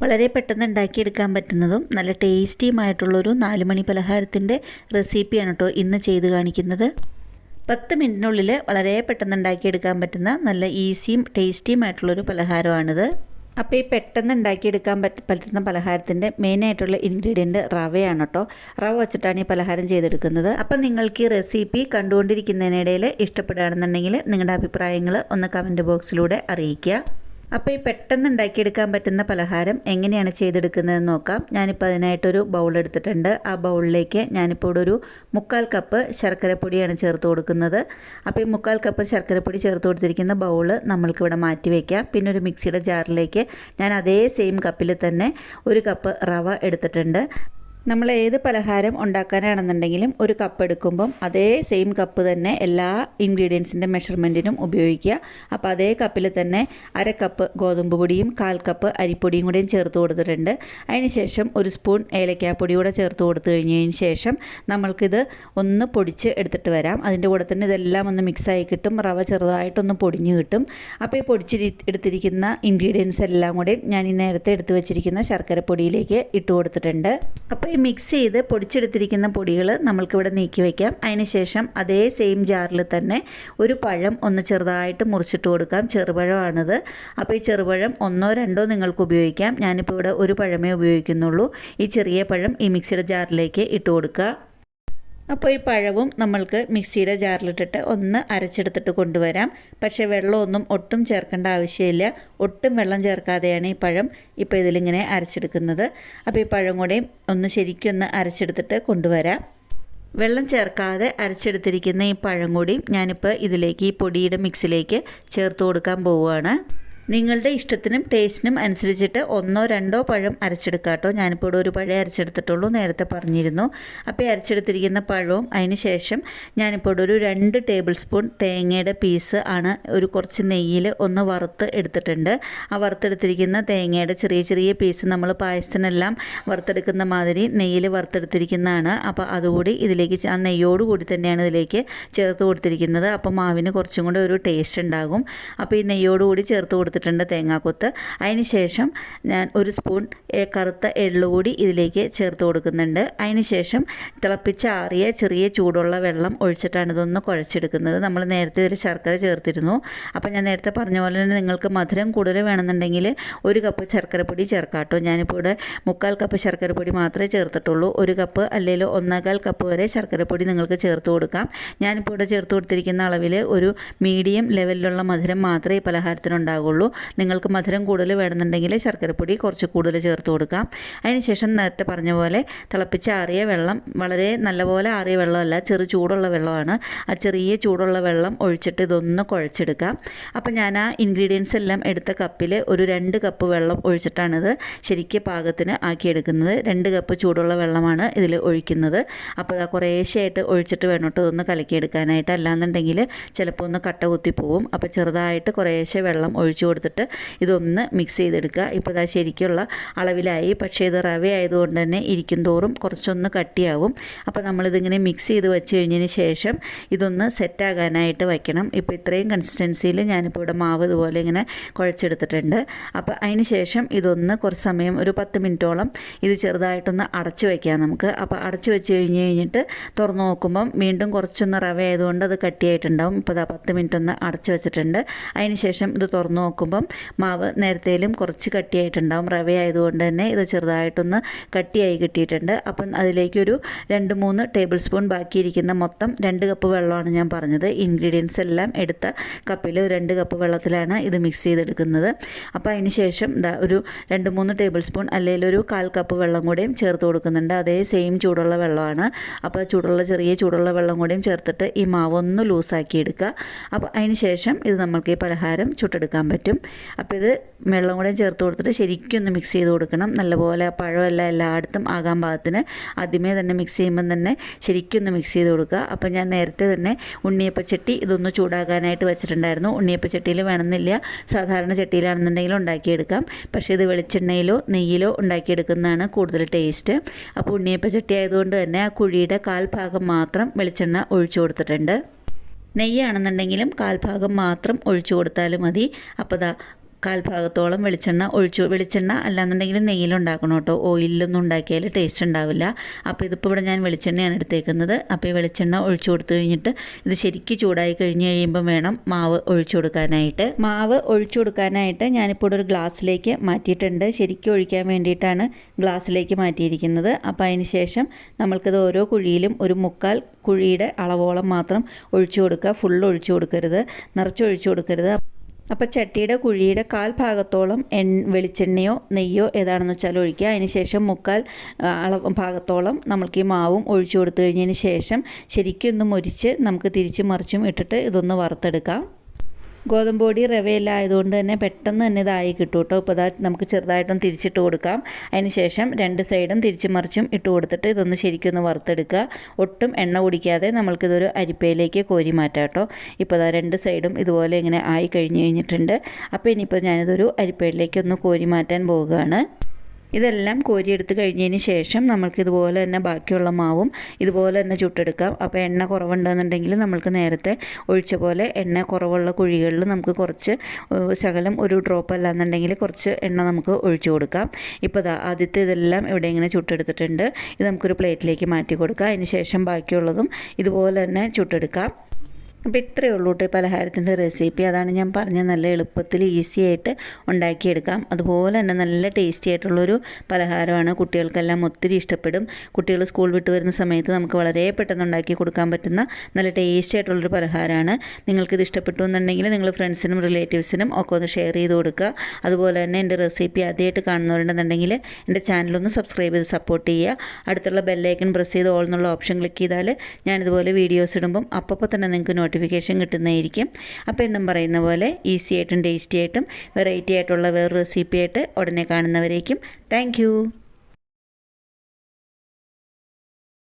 വളരെ പെട്ടെന്ന് ഉണ്ടാക്കിയെടുക്കാൻ പറ്റുന്നതും നല്ല ടേസ്റ്റിയുമായിട്ടുള്ളൊരു 4 മണി പലഹാരത്തിൻ്റെ റെസിപ്പിയാണ് കേട്ടോ ഇന്ന് ചെയ്ത് കാണിക്കുന്നത്. 10 മിനിറ്റിനുള്ളിൽ വളരെ പെട്ടെന്ന് ഉണ്ടാക്കിയെടുക്കാൻ പറ്റുന്ന നല്ല ഈസിയും ടേസ്റ്റിയുമായിട്ടുള്ളൊരു പലഹാരമാണിത്. അപ്പോൾ ഈ പെട്ടെന്ന് ഉണ്ടാക്കിയെടുക്കാൻ പറ്റുന്ന പലഹാരത്തിൻ്റെ മെയിനായിട്ടുള്ള ഇൻഗ്രീഡിയൻറ്റ് റവയാണ് കേട്ടോ. റവ വെച്ചിട്ടാണ് ഈ പലഹാരം ചെയ്തെടുക്കുന്നത്. അപ്പം നിങ്ങൾക്ക് ഈ റെസിപ്പി കണ്ടുകൊണ്ടിരിക്കുന്നതിനിടയിൽ ഇഷ്ടപ്പെടുകയാണെന്നുണ്ടെങ്കിൽ നിങ്ങളുടെ അഭിപ്രായങ്ങൾ ഒന്ന് കമൻറ്റ് ബോക്സിലൂടെ അറിയിക്കുക. അപ്പോൾ ഈ പെട്ടെന്ന് ഉണ്ടാക്കിയെടുക്കാൻ പറ്റുന്ന പലഹാരം എങ്ങനെയാണ് ചെയ്തെടുക്കുന്നതെന്ന് നോക്കാം. ഞാനിപ്പോൾ അതിനായിട്ടൊരു ബൗൾ എടുത്തിട്ടുണ്ട്. ആ ബൗളിലേക്ക് ഞാനിപ്പോൾ ഇവിടെ ഒരു 3/4 കപ്പ് ശർക്കരപ്പൊടിയാണ് ചേർത്ത് കൊടുക്കുന്നത്. അപ്പോൾ ഈ 3/4 കപ്പ് ശർക്കരപ്പൊടി ചേർത്ത് കൊടുത്തിരിക്കുന്ന ബൗള് നമ്മൾക്കിവിടെ മാറ്റി വയ്ക്കാം. പിന്നെ ഒരു മിക്സിയുടെ ജാറിലേക്ക് ഞാൻ അതേ സെയിം കപ്പിൽ തന്നെ 1 കപ്പ് റവ എടുത്തിട്ടുണ്ട്. നമ്മൾ ഏത് പലഹാരം ഉണ്ടാക്കാനാണെന്നുണ്ടെങ്കിലും ഒരു കപ്പ് എടുക്കുമ്പം അതേ സെയിം കപ്പ് തന്നെ എല്ലാ ഇൻഗ്രീഡിയൻസിൻ്റെ മെഷർമെൻറ്റിനും ഉപയോഗിക്കുക. അപ്പോൾ അതേ കപ്പിൽ തന്നെ 1/2 കപ്പ് ഗോതമ്പ് പൊടിയും 1/4 കപ്പ് അരിപ്പൊടിയും കൂടെയും ചേർത്ത് കൊടുത്തിട്ടുണ്ട്. അതിന് ശേഷം 1 സ്പൂൺ ഏലക്കാപ്പൊടി കൂടെ ചേർത്ത് കൊടുത്തു കഴിഞ്ഞതിന് ശേഷം നമ്മൾക്കിത് ഒന്ന് പൊടിച്ച് എടുത്തിട്ട് വരാം. അതിൻ്റെ കൂടെ തന്നെ ഇതെല്ലാം ഒന്ന് മിക്സായി കിട്ടും. റവ ചെറുതായിട്ടൊന്ന് പൊടിഞ്ഞ് കിട്ടും. അപ്പോൾ ഈ എടുത്തിരിക്കുന്ന ഇൻഗ്രീഡിയൻസ് എല്ലാം കൂടെ ഞാൻ ഈ നേരത്തെ എടുത്ത് വെച്ചിരിക്കുന്ന ശർക്കരപ്പൊടിയിലേക്ക് ഇട്ട് കൊടുത്തിട്ടുണ്ട്. അപ്പോൾ ഈ മിക്സ് ചെയ്ത് പൊടിച്ചെടുത്തിരിക്കുന്ന പൊടികൾ നമ്മൾക്കിവിടെ നീക്കി വയ്ക്കാം. അതിന് ശേഷം അതേ സെയിം ജാറിൽ തന്നെ ഒരു പഴം ഒന്ന് ചെറുതായിട്ട് മുറിച്ചിട്ട് കൊടുക്കാം. ചെറുപഴമാണിത്. അപ്പോൾ ഈ ചെറുപഴം 1 or 2 നിങ്ങൾക്ക് ഉപയോഗിക്കാം. ഞാനിപ്പോൾ ഇവിടെ ഒരു പഴമേ ഉപയോഗിക്കുന്നുള്ളൂ. ഈ ചെറിയ പഴം ഈ മിക്സിയുടെ ജാറിലേക്ക് ഇട്ട് കൊടുക്കുക. അപ്പോൾ ഈ പഴവും നമ്മൾക്ക് മിക്സിയുടെ ജാറിലിട്ടിട്ട് ഒന്ന് അരച്ചെടുത്തിട്ട് കൊണ്ടുവരാം. പക്ഷേ വെള്ളമൊന്നും ഒട്ടും ചേർക്കേണ്ട ആവശ്യമില്ല. ഒട്ടും വെള്ളം ചേർക്കാതെയാണ് ഈ പഴം ഇപ്പോൾ ഇതിലിങ്ങനെ അരച്ചെടുക്കുന്നത്. അപ്പോൾ ഈ പഴം കൂടെയും ഒന്ന് ശരിക്കൊന്ന് അരച്ചെടുത്തിട്ട് കൊണ്ടുവരാം. വെള്ളം ചേർക്കാതെ അരച്ചെടുത്തിരിക്കുന്ന ഈ പഴം കൂടിയും ഞാനിപ്പോൾ ഇതിലേക്ക് ഈ പൊടിയുടെ മിക്സിലേക്ക് ചേർത്ത് കൊടുക്കാൻ പോവുകയാണ്. നിങ്ങളുടെ ഇഷ്ടത്തിനും ടേസ്റ്റിനും അനുസരിച്ചിട്ട് 1 or 2 പഴം അരച്ചെടുക്കുക കേട്ടോ. ഞാനിപ്പോൾ ഇവിടെ ഒരു പഴം അരച്ചെടുത്തിട്ടുള്ളൂ, നേരത്തെ പറഞ്ഞിരുന്നു. അപ്പോൾ ഈ അരച്ചെടുത്തിരിക്കുന്ന പഴവും അതിന് ശേഷം ഞാനിപ്പോൾ ഇവിടെ ഒരു 2 ടേബിൾ സ്പൂൺ തേങ്ങയുടെ പീസ് ആണ് ഒരു കുറച്ച് നെയ്യിൽ ഒന്ന് വറുത്ത് എടുത്തിട്ടുണ്ട്. ആ വറുത്തെടുത്തിരിക്കുന്ന തേങ്ങയുടെ ചെറിയ ചെറിയ പീസ് നമ്മൾ പായസത്തിനെല്ലാം വറുത്തെടുക്കുന്ന മാതിരി നെയ്യിൽ വറുത്തെടുത്തിരിക്കുന്നതാണ്. അപ്പോൾ അതുകൂടി ഇതിലേക്ക് ആ നെയ്യോട് കൂടി തന്നെയാണ് ഇതിലേക്ക് ചേർത്ത് കൊടുത്തിരിക്കുന്നത്. അപ്പോൾ മാവിന് കുറച്ചും കൂടെ ഒരു ടേസ്റ്റ് ഉണ്ടാകും. അപ്പോൾ ഈ നെയ്യോട് കൂടി ചേർത്ത് കൊടുത്തിട്ടുണ്ട് തേങ്ങാക്കൊത്ത്. അതിന് ശേഷം ഞാൻ 1 സ്പൂൺ കറുത്ത എള്ള് കൂടി ഇതിലേക്ക് ചേർത്ത് കൊടുക്കുന്നുണ്ട്. അതിന് ശേഷം തിളപ്പിച്ചാറിയ ചെറിയ ചൂടുള്ള വെള്ളം ഒഴിച്ചിട്ടാണ് ഇതൊന്ന് കുഴച്ചെടുക്കുന്നത്. നമ്മൾ നേരത്തെ ഇതിൽ ശർക്കര ചേർത്തിരുന്നു. അപ്പോൾ ഞാൻ നേരത്തെ പറഞ്ഞ പോലെ തന്നെ നിങ്ങൾക്ക് മധുരം കൂടുതൽ വേണമെന്നുണ്ടെങ്കിൽ 1 കപ്പ് ശർക്കരപ്പൊടി ചേർക്കാട്ടോ. ഞാനിപ്പോൾ ഇവിടെ 3/4 കപ്പ് ശർക്കരപ്പൊടി മാത്രമേ ചേർത്തിട്ടുള്ളൂ. 1 കപ്പ് അല്ലെങ്കിൽ 1/4 കപ്പ് വരെ ശർക്കരപ്പൊടി നിങ്ങൾക്ക് ചേർത്ത് കൊടുക്കാം. ഞാനിപ്പോൾ ഇവിടെ ചേർത്ത് കൊടുത്തിരിക്കുന്ന അളവിൽ ഒരു മീഡിയം ലെവലിലുള്ള മധുരം മാത്രമേ ഈ പലഹാരത്തിനുണ്ടാകുള്ളൂ. നിങ്ങൾക്ക് മധുരം കൂടുതൽ വേണമെന്നുണ്ടെങ്കിൽ ശർക്കരപ്പൊടി കുറച്ച് കൂടുതൽ ചേർത്ത് കൊടുക്കാം. അതിനുശേഷം നേരത്തെ പറഞ്ഞ പോലെ തിളപ്പിച്ചാറിയ വെള്ളം, വളരെ നല്ലപോലെ ആറിയ വെള്ളമല്ല, ചെറു ചൂടുള്ള വെള്ളമാണ്. ആ ചെറിയ ചൂടുള്ള വെള്ളം ഒഴിച്ചിട്ട് ഇതൊന്ന് കുഴച്ചെടുക്കാം. അപ്പോൾ ഞാൻ ആ ഇൻഗ്രീഡിയൻസ് എല്ലാം എടുത്ത കപ്പിൽ ഒരു 2 കപ്പ് വെള്ളം ഒഴിച്ചിട്ടാണിത് ശരിക്കും പാകത്തിന് ആക്കിയെടുക്കുന്നത്. 2 കപ്പ് ചൂടുള്ള വെള്ളമാണ് ഇതിൽ ഒഴിക്കുന്നത്. അപ്പോൾ അത് കുറേശ്ശെയായിട്ട് ഒഴിച്ചിട്ട് വേണം കേട്ടോ ഇതൊന്ന് കലക്കിയെടുക്കാനായിട്ട്. അല്ലാന്നുണ്ടെങ്കിൽ ചിലപ്പോൾ ഒന്ന് കട്ട കുത്തി പോവും. അപ്പോൾ ചെറുതായിട്ട് കുറേശ്ശെ വെള്ളം ഒഴിച്ചു കൊടുത്തിട്ട് ഇതൊന്ന് മിക്സ് ചെയ്തെടുക്കുക. ഇപ്പോൾ ഇതാ ശരിക്കുള്ള അളവിലായി. പക്ഷേ ഇത് റവ ആയതുകൊണ്ട് തന്നെ ഇരിക്കും തോറും കുറച്ചൊന്ന് കട്ടിയാവും. അപ്പോൾ നമ്മളിതിങ്ങനെ മിക്സ് ചെയ്ത് വെച്ച് കഴിഞ്ഞതിന് ശേഷം ഇതൊന്ന് സെറ്റാകാനായിട്ട് വയ്ക്കണം. ഇപ്പോൾ ഇത്രയും കൺസിസ്റ്റൻസിയിൽ ഞാനിപ്പോൾ ഇവിടെ മാവ് ഇതുപോലെ ഇങ്ങനെ കുഴച്ചെടുത്തിട്ടുണ്ട്. അപ്പോൾ അതിന് ശേഷം ഇതൊന്ന് കുറച്ച് സമയം ഒരു 10 മിനിറ്റോളം ഇത് ചെറുതായിട്ടൊന്ന് അടച്ച് വയ്ക്കാം നമുക്ക്. അപ്പോൾ അടച്ച് വെച്ച് കഴിഞ്ഞിട്ട് തുറന്ന് നോക്കുമ്പം വീണ്ടും കുറച്ചൊന്ന് റവ ആയതുകൊണ്ട് അത് കട്ടിയായിട്ടുണ്ടാവും. ഇപ്പോൾ ഇതാ 10 മിനിറ്റ് ഒന്ന് അടച്ച് വെച്ചിട്ടുണ്ട്. അതിന് ശേഷം ഇത് തുറന്ന് നോക്കുമ്പം മാവ് നേരത്തേലും കുറച്ച് കട്ടിയായിട്ടുണ്ടാവും. റവ ആയതുകൊണ്ട് തന്നെ ഇത് ചെറുതായിട്ടൊന്ന് കട്ടിയായി കിട്ടിയിട്ടുണ്ട്. അപ്പം അതിലേക്കൊരു 2-3 ടേബിൾ സ്പൂൺ ബാക്കിയിരിക്കുന്ന മൊത്തം 2 കപ്പ് വെള്ളമാണ് ഞാൻ പറഞ്ഞത്. ഇൻഗ്രീഡിയൻസ് എല്ലാം എടുത്ത കപ്പിൽ 2 കപ്പ് വെള്ളത്തിലാണ് ഇത് മിക്സ് ചെയ്തെടുക്കുന്നത്. അപ്പോൾ അതിന് ശേഷം ഒരു 2-3 ടേബിൾ സ്പൂൺ അല്ലെങ്കിൽ ഒരു 1/4 കപ്പ് വെള്ളം കൂടെയും ചേർത്ത് കൊടുക്കുന്നുണ്ട്. അതേ സെയിം ചൂടുള്ള വെള്ളമാണ്. അപ്പോൾ ചെറിയ ചൂടുള്ള വെള്ളം കൂടെയും ചേർത്തിട്ട് ഈ മാവ് ഒന്ന് ലൂസാക്കി എടുക്കുക. അപ്പോൾ അതിന് ശേഷം ഇത് നമ്മൾക്ക് ഈ പലഹാരം ചുട്ടെടുക്കാൻ പറ്റും. അപ്പോൾ ഇത് വെള്ളം കൂടെ ചേർത്ത് കൊടുത്തിട്ട് ശരിക്കും ഒന്ന് മിക്സ് ചെയ്ത് കൊടുക്കണം. നല്ലപോലെ ആ പഴമെല്ലാം എല്ലായിടത്തും ആകാൻ പാകത്തിന് ആദ്യമേ തന്നെ മിക്സ് ചെയ്യുമ്പം തന്നെ ശരിക്കും ഒന്ന് മിക്സ് ചെയ്ത് കൊടുക്കുക. അപ്പോൾ ഞാൻ നേരത്തെ തന്നെ ഉണ്ണിയപ്പച്ചട്ടി ഇതൊന്ന് ചൂടാകാനായിട്ട് വെച്ചിട്ടുണ്ടായിരുന്നു. ഉണ്ണിയപ്പച്ചട്ടിയിൽ വേണമെന്നില്ല, സാധാരണ ചട്ടിയിലാണെന്നുണ്ടെങ്കിലും ഉണ്ടാക്കിയെടുക്കാം. പക്ഷേ ഇത് വെളിച്ചെണ്ണയിലോ നെയ്യിലോ ഉണ്ടാക്കിയെടുക്കുന്നതാണ് കൂടുതൽ ടേസ്റ്റ്. അപ്പോൾ ഉണ്ണിയപ്പച്ചട്ടി ആയതുകൊണ്ട് തന്നെ ആ കുഴിയുടെ 1/4 ഭാഗം മാത്രം വെളിച്ചെണ്ണ ഒഴിച്ചു കൊടുത്തിട്ടുണ്ട്. നെയ്യാണെന്നുണ്ടെങ്കിലും 1/4 ഭാഗം മാത്രം ഒഴിച്ചു കൊടുത്താലും മതി. അപ്പോൾ കാൽഭാഗത്തോളം വെളിച്ചെണ്ണ അല്ലാന്നുണ്ടെങ്കിൽ നെയ്യിലുണ്ടാക്കണം കേട്ടോ. ഓയിലൊന്നും ഉണ്ടാക്കിയാൽ ടേസ്റ്റ് ഉണ്ടാവില്ല. അപ്പോൾ ഇതിപ്പോൾ ഇവിടെ ഞാൻ വെളിച്ചെണ്ണയാണ് എടുത്തേക്കുന്നത്. അപ്പോൾ ഈ വെളിച്ചെണ്ണ ഒഴിച്ചു കൊടുത്തു കഴിഞ്ഞിട്ട് ഇത് ശരിക്കും ചൂടായി കഴിഞ്ഞ് കഴിയുമ്പോൾ വേണം മാവ് ഒഴിച്ചു കൊടുക്കാനായിട്ട്. മാവ് ഒഴിച്ചു കൊടുക്കാനായിട്ട് ഞാനിപ്പോൾ ഇവിടെ ഒരു ഗ്ലാസ്സിലേക്ക് മാറ്റിയിട്ടുണ്ട്. ശരിക്കും ഒഴിക്കാൻ വേണ്ടിയിട്ടാണ് ഗ്ലാസ്സിലേക്ക് മാറ്റിയിരിക്കുന്നത്. അപ്പോൾ അതിന് ശേഷം നമ്മൾക്കിത് ഓരോ കുഴിയിലും ഒരു 1/4 കുഴിയുടെ അളവോളം മാത്രം ഒഴിച്ചു കൊടുക്കുക. ഫുള്ള് ഒഴിച്ചു കൊടുക്കരുത്, നിറച്ചൊഴിച്ചു കൊടുക്കരുത്. അപ്പോൾ ചട്ടിയുടെ കുഴിയുടെ 1/4 ഭാഗത്തോളം വെളിച്ചെണ്ണയോ നെയ്യോ ഏതാണെന്ന് വെച്ചാൽ ഒഴിക്കുക. അതിന് ശേഷം 1/4 ഭാഗത്തോളം നമ്മൾക്ക് ഈ മാവും ഒഴിച്ചു കൊടുത്തു കഴിഞ്ഞതിന് ശേഷം ശരിക്കും ഒന്ന് മൊരിച്ച് നമുക്ക് തിരിച്ചും മറിച്ചും ഇട്ടിട്ട് ഇതൊന്ന് വറുത്തെടുക്കാം. ഗോതമ്പ് പൊടി റവയല്ല ആയതുകൊണ്ട് തന്നെ പെട്ടെന്ന് തന്നെ ഇതായി കിട്ടും കേട്ടോ. ഇപ്പോൾ ഇതാ നമുക്ക് ചെറുതായിട്ടൊന്ന് തിരിച്ചിട്ട് കൊടുക്കാം. അതിന് ശേഷം 2 സൈഡും തിരിച്ചും മറിച്ചും ഇട്ട് കൊടുത്തിട്ട് ഇതൊന്ന് ശരിക്കും ഒന്ന് വറുത്തെടുക്കുക. ഒട്ടും എണ്ണ കുടിക്കാതെ നമ്മൾക്കിതൊരു അരിപ്പയിലേക്ക് കോരി മാറ്റാം കേട്ടോ. ഇപ്പോൾ ഇതാ 2 സൈഡും ഇതുപോലെ ഇങ്ങനെ ആയി കഴിഞ്ഞിട്ടുണ്ട്. അപ്പോൾ ഇനിയിപ്പോൾ ഞാനിതൊരു അരിപ്പയിലേക്ക് ഒന്ന് കോരി മാറ്റാൻ പോവുകയാണ്. ഇതെല്ലാം കോരിയെടുത്ത് കഴിഞ്ഞതിന് ശേഷം നമ്മൾക്ക് ഇതുപോലെ തന്നെ ബാക്കിയുള്ള മാവും ഇതുപോലെ തന്നെ ചുട്ടെടുക്കാം. അപ്പോൾ എണ്ണ കുറവുണ്ടെന്നുണ്ടെങ്കിൽ നമ്മൾക്ക് നേരത്തെ ഒഴിച്ച പോലെ എണ്ണ കുറവുള്ള കുഴികളിൽ നമുക്ക് കുറച്ച് ശകലം ഒരു ഡ്രോപ്പ് അല്ലാന്നുണ്ടെങ്കിൽ കുറച്ച് എണ്ണ നമുക്ക് ഒഴിച്ചു കൊടുക്കാം. ഇപ്പോൾ ആദ്യത്തെ ഇതെല്ലാം ഇവിടെ ഇങ്ങനെ ചുട്ടെടുത്തിട്ടുണ്ട്. ഇത് നമുക്കൊരു പ്ലേറ്റിലേക്ക് മാറ്റി കൊടുക്കാം. അതിന് ശേഷം ബാക്കിയുള്ളതും ഇതുപോലെ തന്നെ ചുട്ടെടുക്കാം. അപ്പോൾ ഇത്രയേ ഉള്ളൂ കേട്ടോ പലഹാരത്തിൻ്റെ റെസിപ്പി. അതാണ് ഞാൻ പറഞ്ഞ നല്ല എളുപ്പത്തിൽ ഈസി ആയിട്ട് ഉണ്ടാക്കിയെടുക്കാം. അതുപോലെ തന്നെ നല്ല ടേസ്റ്റി ആയിട്ടുള്ളൊരു പലഹാരമാണ്. കുട്ടികൾക്കെല്ലാം ഒത്തിരി ഇഷ്ടപ്പെടും. കുട്ടികൾ സ്കൂൾ വിട്ട് വരുന്ന സമയത്ത് നമുക്ക് വളരെ പെട്ടെന്ന് ഉണ്ടാക്കി കൊടുക്കാൻ പറ്റുന്ന നല്ല ടേസ്റ്റി ആയിട്ടുള്ളൊരു പലഹാരമാണ്. നിങ്ങൾക്കിത് ഇഷ്ടപ്പെട്ടു എന്നുണ്ടെങ്കിൽ നിങ്ങൾ ഫ്രണ്ട്സിനും റിലേറ്റീവ്സിനും ഒക്കെ ഒന്ന് ഷെയർ ചെയ്ത് കൊടുക്കുക. അതുപോലെ തന്നെ എൻ്റെ റെസിപ്പി ആദ്യമായിട്ട് കാണുന്നവരുണ്ടെന്നുണ്ടെങ്കിൽ എൻ്റെ ചാനലൊന്ന് സബ്സ്ക്രൈബ് ചെയ്ത് സപ്പോർട്ട് ചെയ്യുക. അടുത്തുള്ള ബെല്ലൈക്കൺ പ്രസ് ചെയ്ത് ഓൾ എന്നുള്ള ഓപ്ഷൻ ക്ലിക്ക് ചെയ്താൽ ഞാനിതുപോലെ വീഡിയോസ് ഇടുമ്പം അപ്പോൾ തന്നെ നിങ്ങൾക്ക് നോട്ടിഫിക്കേഷൻ കിട്ടുന്നതായിരിക്കും. അപ്പോൾ എന്നും പറയുന്ന പോലെ ഈസി ആയിട്ടും ടേസ്റ്റി ആയിട്ടും വെറൈറ്റി ആയിട്ടുള്ള വേറൊരു റെസിപ്പി ആയിട്ട് ഉടനെ കാണുന്നവരേക്കും താങ്ക്